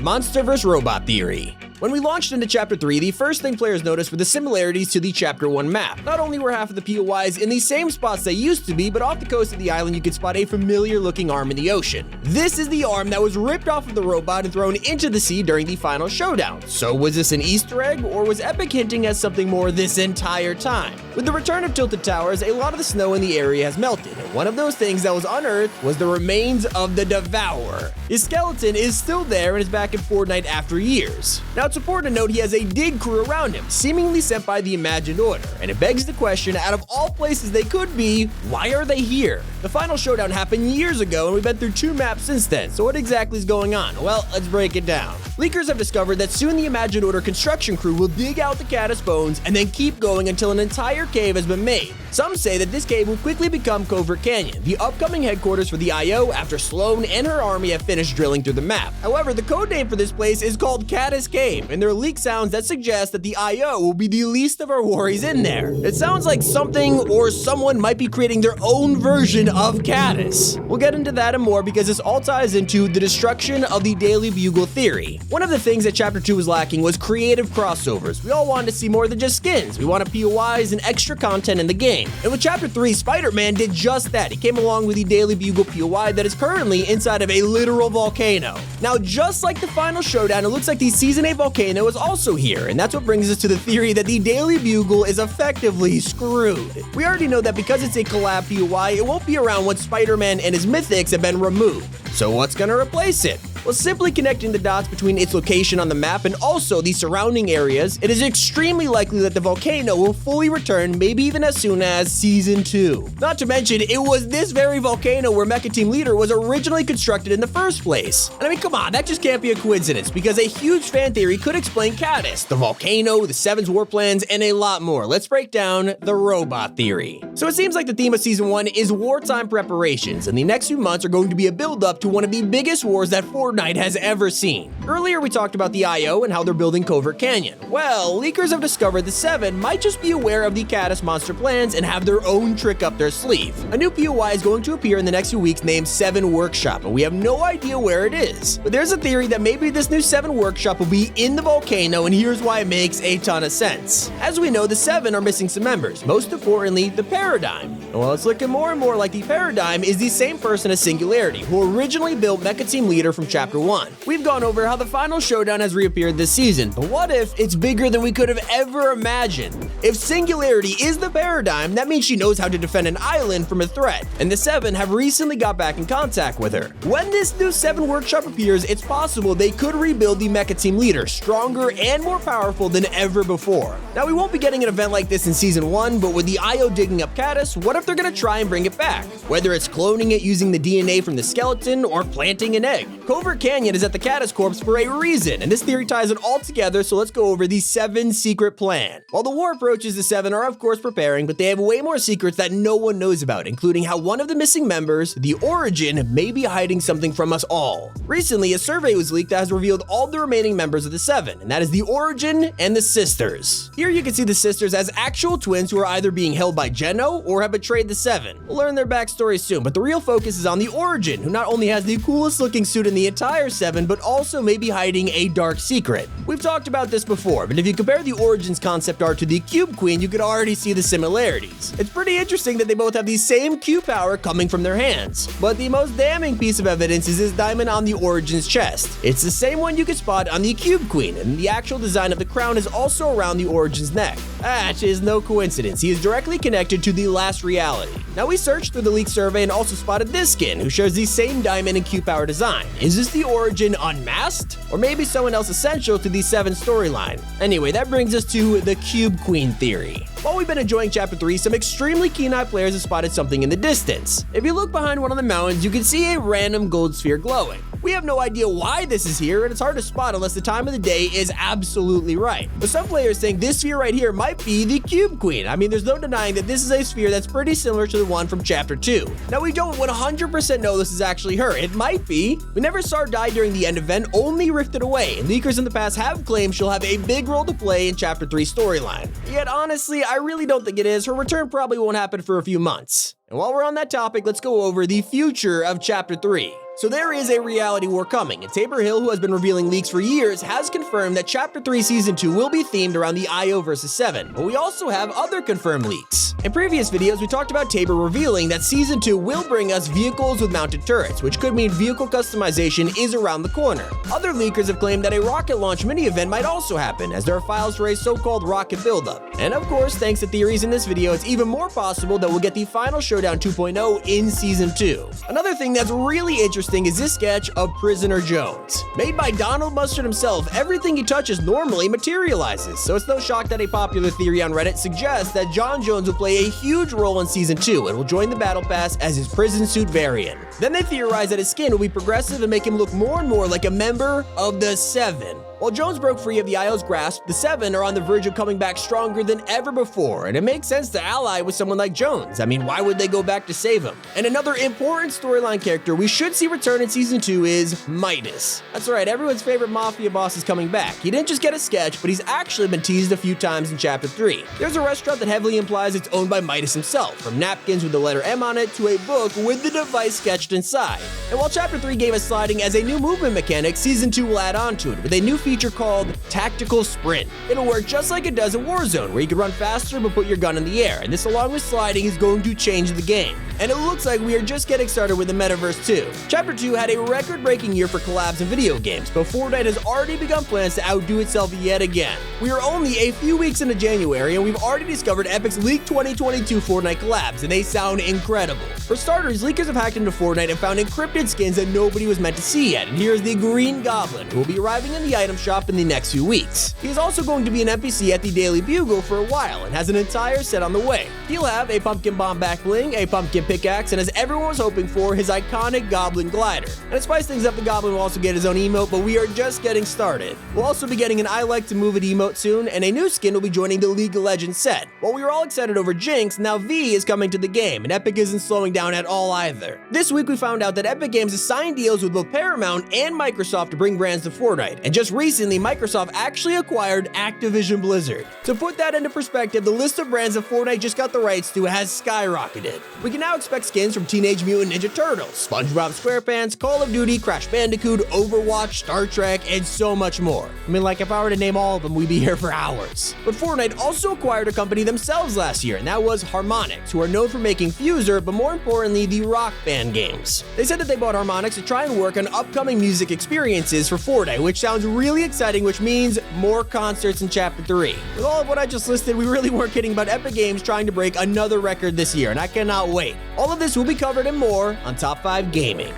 the monster vs. robot theory. When we launched into Chapter 3, the first thing players noticed were the similarities to the Chapter 1 map. Not only were half of the POIs in the same spots they used to be, but off the coast of the island you could spot a familiar-looking arm in the ocean. This is the arm that was ripped off of the robot and thrown into the sea during the final showdown. So was this an Easter egg, or was Epic hinting at something more this entire time? With the return of Tilted Towers, a lot of the snow in the area has melted, and one of those things that was unearthed was the remains of the Devourer. His skeleton is still there and is back in Fortnite after years. Now, it's important to note he has a dig crew around him, seemingly sent by the Imagined Order, and it begs the question, out of all places they could be, why are they here? The final showdown happened years ago, and we've been through 2 maps since then, so what exactly is going on? Well, let's break it down. Leakers have discovered that soon the Imagined Order construction crew will dig out the caddis bones and then keep going until an entire cave has been made. Some say that this cave will quickly become Covert Canyon, the upcoming headquarters for the IO after Sloan and her army have finished drilling through the map. However, the codename for this place is called Caddis Cave, and there are leak sounds that suggest that the IO will be the least of our worries in there. It sounds like something or someone might be creating their own version of Caddis. We'll get into that and more because this all ties into the destruction of the Daily Bugle theory. One of the things that Chapter 2 was lacking was creative crossovers. We all wanted to see more than just skins. We wanted POIs and extra content in the game. And with Chapter 3, Spider-Man did just that. He came along with the Daily Bugle POI that is currently inside of a literal volcano. Now, just like the final showdown, it looks like the Season 8 volcano is also here, and that's what brings us to the theory that the Daily Bugle is effectively screwed. We already know that because it's a collab POI, it won't be around once Spider-Man and his mythics have been removed. So what's gonna replace it? Well, simply connecting the dots between its location on the map and also the surrounding areas, it is extremely likely that the volcano will fully return, maybe even as soon as Season 2. Not to mention, it was this very volcano where Mecha Team Leader was originally constructed in the first place. And I mean, come on, that just can't be a coincidence, because a huge fan theory could explain Caddis, the volcano, the Seven's war plans, and a lot more. Let's break down the robot theory. So it seems like the theme of Season 1 is wartime preparations, and the next few months are going to be a build-up to one of the biggest wars that Fortnite has ever seen. Earlier, we talked about the IO and how they're building Covert Canyon. Well, leakers have discovered the Seven might just be aware of the Caddis monster plans and have their own trick up their sleeve. A new POI is going to appear in the next few weeks named Seven Workshop, and we have no idea where it is. But there's a theory that maybe this new Seven Workshop will be in the volcano, and here's why it makes a ton of sense. As we know, the Seven are missing some members, most importantly, the Paradigm. And while it's looking more and more like the Paradigm is the same person as Singularity, who originally built Mecha Team Leader from Chapter 1. We've gone over how the final showdown has reappeared this season, but what if it's bigger than we could have ever imagined? If Singularity is the Paradigm, that means she knows how to defend an island from a threat, and the Seven have recently got back in contact with her. When this new Seven Workshop appears, it's possible they could rebuild the Mecha Team Leader, stronger and more powerful than ever before. Now, we won't be getting an event like this in Season 1, but with the IO digging up Caddis, what if they're gonna try and bring it back? Whether it's cloning it using the DNA from the skeleton or planting an egg. Covert Canyon is at the Caddis Corpse for a reason, and this theory ties it all together, so let's go over the Seven secret plan. While the war approaches, the Seven are of course preparing, but they have way more secrets that no one knows about, including how one of the missing members, the Origin, may be hiding something from us all. Recently, a survey was leaked that has revealed all the remaining members of the Seven, and that is the Origin and the Sisters. Here you can see the Sisters as actual twins who are either being held by Geno or have betrayed the Seven. We'll learn their backstory soon, but the real focus is on the Origin, who not only has the coolest looking suit in the entire Seven, but also may be hiding a dark secret. We've talked about this before, but if you compare the Origin's concept art to the Cube Queen, you could already see the similarities. It's pretty interesting that they both have the same Q power coming from their hands, but the most damning piece of evidence is this diamond on the Origin's chest. It's the same one you could spot on the Cube Queen, and the actual design of the crown is also around the Origin's neck. That is no coincidence. He is directly connected to the last reality. Now, we searched through the leak survey and also spotted this skin, who shares the same diamond and Q power design. Is this the Origin unmasked? Or maybe someone else essential to the Seven storyline? Anyway, that brings us to the Cube Queen theory. While we've been enjoying Chapter 3, some extremely keen-eyed players have spotted something in the distance. If you look behind one of the mountains, you can see a random gold sphere glowing. We have no idea why this is here, and it's hard to spot unless the time of the day is absolutely right. But some players think this sphere right here might be the Cube Queen. I mean, there's no denying that this is a sphere that's pretty similar to the one from Chapter 2. Now, we don't 100% know this is actually her. It might be. We never saw her die during the end event, only rifted away, and leakers in the past have claimed she'll have a big role to play in Chapter 3 storyline. Yet, honestly, I really don't think it is. Her return probably won't happen for a few months. And while we're on that topic, let's go over the future of Chapter 3. So there is a reality war coming, and Tabor Hill, who has been revealing leaks for years, has confirmed that Chapter 3 Season 2 will be themed around the IO vs 7, but we also have other confirmed leaks. In previous videos, we talked about Tabor revealing that Season 2 will bring us vehicles with mounted turrets, which could mean vehicle customization is around the corner. Other leakers have claimed that a rocket launch mini-event might also happen, as there are files for a so-called rocket buildup. And of course, thanks to theories in this video, it's even more possible that we'll get the final Showdown 2.0 in Season 2. Another thing that's really interesting is this sketch of Prisoner Jones. Made by Donald Mustard himself, everything he touches normally materializes, so it's no shock that a popular theory on Reddit suggests that John Jones will play a huge role in Season 2 and will join the Battle Pass as his prison suit variant. Then they theorize that his skin will be progressive and make him look more and more like a member of the Seven. While Jones broke free of the IO's grasp, the Seven are on the verge of coming back stronger than ever before, and it makes sense to ally with someone like Jones. I mean, why would they go back to save him? And another important storyline character we should see return in Season 2 is Midas. That's right, everyone's favorite mafia boss is coming back. He didn't just get a sketch, but he's actually been teased a few times in Chapter 3. There's a restaurant that heavily implies it's owned by Midas himself, from napkins with the letter M on it to a book with the device sketched inside. And while Chapter 3 gave us sliding as a new movement mechanic, Season 2 will add on to it with a new feature called Tactical Sprint. It'll work just like it does in Warzone, where you can run faster but put your gun in the air, and this along with sliding is going to change the game. And it looks like we are just getting started with the Metaverse 2. Chapter 2 had a record-breaking year for collabs in video games, but Fortnite has already begun plans to outdo itself yet again. We are only a few weeks into January, and we've already discovered Epic's Leaked 2022 Fortnite collabs, and they sound incredible. For starters, leakers have hacked into Fortnite and found encrypted skins that nobody was meant to see yet, and here's the Green Goblin, who will be arriving in the item shop in the next few weeks. He is also going to be an NPC at the Daily Bugle for a while, and has an entire set on the way. He'll have a pumpkin bomb back bling, a pumpkin pickaxe, and as everyone was hoping for, his iconic Goblin glider. And to spice things up, the Goblin will also get his own emote, but we are just getting started. We'll also be getting an I Like to Move It emote soon, and a new skin will be joining the League of Legends set. While we were all excited over Jinx, now V is coming to the game, and Epic isn't slowing down at all either. This week we found out that Epic Games has signed deals with both Paramount and Microsoft to bring brands to Fortnite, and just recently Microsoft actually acquired Activision Blizzard. To put that into perspective, the list of brands that Fortnite just got the rights to has skyrocketed. We can now expect skins from Teenage Mutant Ninja Turtles, SpongeBob SquarePants, Call of Duty, Crash Bandicoot, Overwatch, Star Trek, and so much more. I mean, like, if I were to name all of them, we'd be here for hours. But Fortnite also acquired a company themselves last year, and that was Harmonix, who are known for making Fuser, but more importantly, the Rock Band games. They said that they bought Harmonix to try and work on upcoming music experiences for Fortnite, which sounds really exciting, which means more concerts in Chapter 3. With all of what I just listed, we really weren't kidding about Epic Games trying to break another record this year, and I cannot wait. All of this will be covered and more on Top 5 Gaming.